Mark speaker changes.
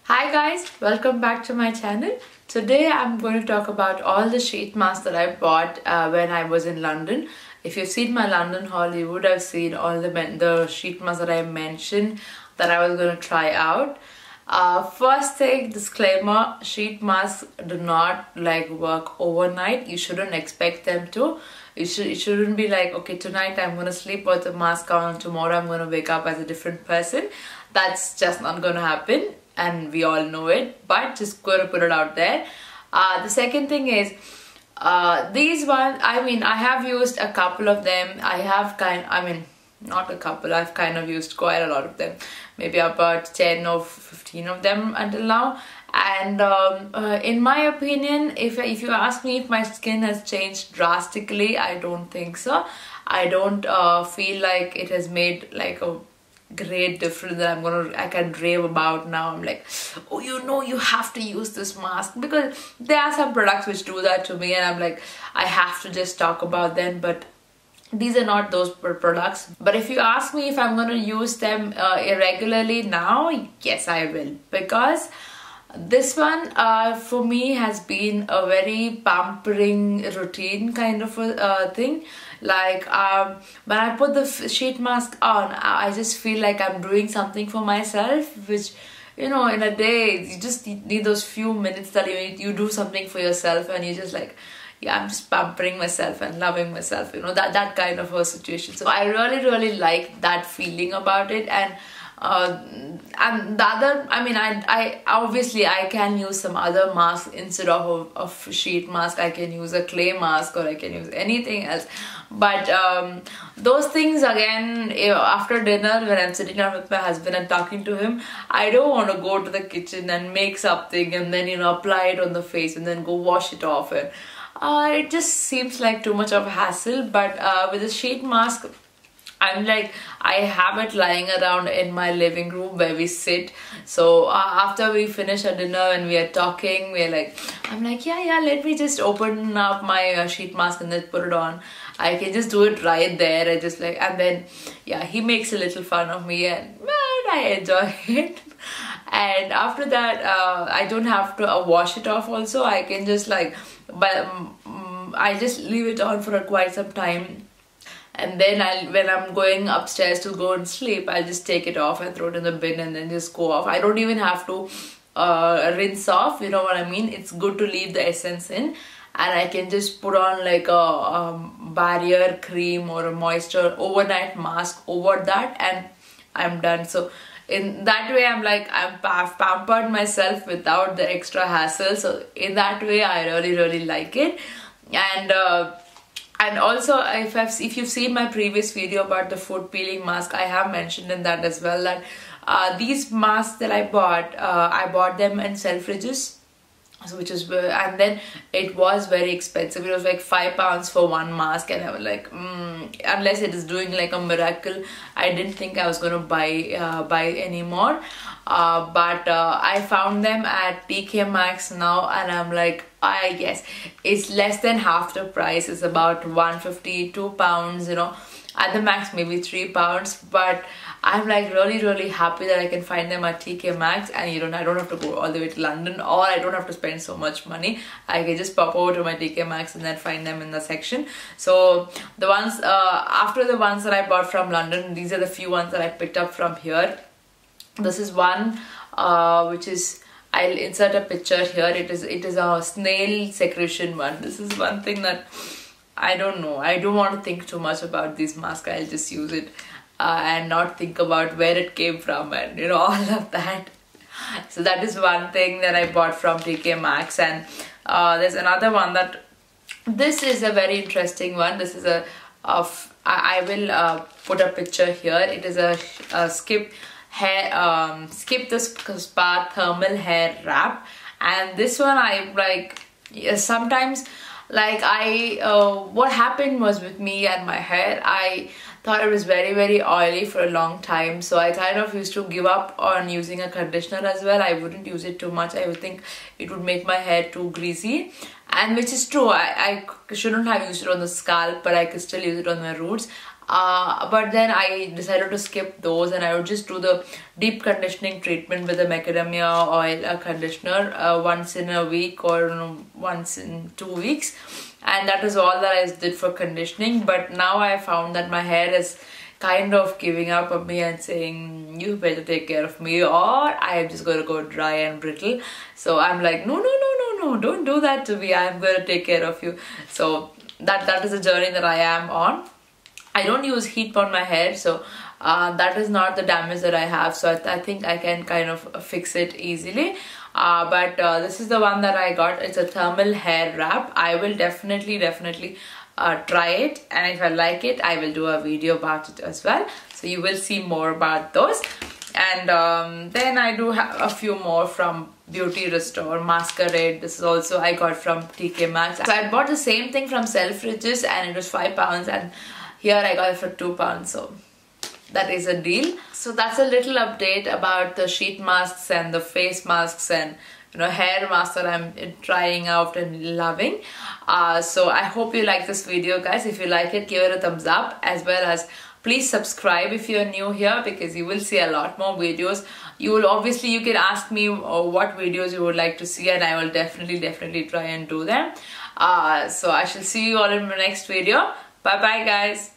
Speaker 1: Hi guys, welcome back to my channel. Today I'm going to talk about all the sheet masks that I bought when I was in London. If you've seen my London haul, you would have seen all the sheet masks that I mentioned that I was going to try out. First thing, disclaimer, sheet masks do not work overnight. You shouldn't expect them to. It shouldn't be like, okay, tonight I'm going to sleep with a mask on, tomorrow I'm going to wake up as a different person. That's just not going to happen, and we all know it, but just going to put it out there. The second thing is, these ones, I have used a couple of them. Not a couple, I've kind of used quite a lot of them. Maybe about 10 or 15 of them until now. And in my opinion, if you ask me if my skin has changed drastically, I don't think so. I don't feel like it has made like a great difference that I can rave about now. I'm like, oh, you have to use this mask, because there are some products which do that to me and I'm like, I have to just talk about them, but these are not those products. But if you ask me if I'm going to use them irregularly now, yes I will, because this one for me has been a very pampering routine kind of a thing. Like when I put the sheet mask on, I just feel like I'm doing something for myself, which, in a day you just need those few minutes that you do something for yourself, and you just like, yeah, I'm just pampering myself and loving myself, that kind of a situation. So I really like that feeling about it. And the other, I obviously I can use some other mask instead of sheet mask. I can use a clay mask, or I can use anything else. But those things, again, after dinner when I'm sitting down with my husband and talking to him, I don't want to go to the kitchen and make something and then apply it on the face and then go wash it off. And it just seems like too much of a hassle. But with a sheet mask, I'm like, I have it lying around in my living room where we sit. So after we finish our dinner and we are talking, I'm like, yeah, let me just open up my sheet mask and then put it on. I can just do it right there. And then, yeah, he makes a little fun of me, and I enjoy it. And after that, I don't have to wash it off also. I can just I just leave it on for quite some time. And then when I'm going upstairs to go and sleep, I'll just take it off and throw it in the bin and then just go off. I don't even have to rinse off, you know what I mean? It's good to leave the essence in, and I can just put on like a barrier cream or a moisture overnight mask over that, and I'm done. So in that way, I've pampered myself without the extra hassle. So in that way, I really like it. And also, if you've seen my previous video about the food peeling mask, I have mentioned in that as well that these masks that I bought them in Selfridges, so and then it was very expensive. It was like £5 for one mask, and I was like, unless it is doing like a miracle, I didn't think I was gonna buy anymore. But I found them at TK Maxx now, and I'm like, yes, it's less than half the price. It's about £152, at the max maybe £3. But I'm like really happy that I can find them at TK Maxx, and I don't have to go all the way to London, or I don't have to spend so much money. I can just pop over to my TK Maxx and then find them in the section. So the ones after the ones that I bought from London, these are the few ones that I picked up from here. This is one which is, I'll insert a picture here. It is a snail secretion one. This is one thing that I don't know. I don't want to think too much about this mask. I'll just use it and not think about where it came from and all of that. So that is one thing that I bought from TK Maxx. And there's another one that, this is a very interesting one. This is I will put a picture here. It is a Skip the Spa thermal hair wrap, and this one I like sometimes, what happened was with me and my hair, I thought it was very oily for a long time, so I kind of used to give up on using a conditioner as well. I wouldn't use it too much. I would think it would make my hair too greasy, and which is true. I shouldn't have used it on the scalp, but I could still use it on my roots. But then I decided to skip those, and I would just do the deep conditioning treatment with the macadamia oil conditioner once in a week or once in 2 weeks, and that is all that I did for conditioning. But now I found that my hair is kind of giving up on me and saying, you better take care of me or I am just going to go dry and brittle. So I'm like, no, don't do that to me. I'm going to take care of you. So that is a journey that I am on. I don't use heat on my hair, so that is not the damage that I have. So I think I can kind of fix it easily. But this is the one that I got. It's a thermal hair wrap. I will definitely try it, and if I like it, I will do a video about it as well. So you will see more about those. And then I do have a few more from Beauty Restore. Masquerade, this is also I got from TK Maxx. So I bought the same thing from Selfridges and it was £5, and here I got it for £2, so that is a deal. So that's a little update about the sheet masks and the face masks and hair masks that I'm trying out and loving. So I hope you like this video, guys. If you like it, give it a thumbs up, as well as please subscribe if you're new here, because you will see a lot more videos. You can ask me what videos you would like to see, and I will definitely try and do them. So I shall see you all in my next video. Bye bye, guys.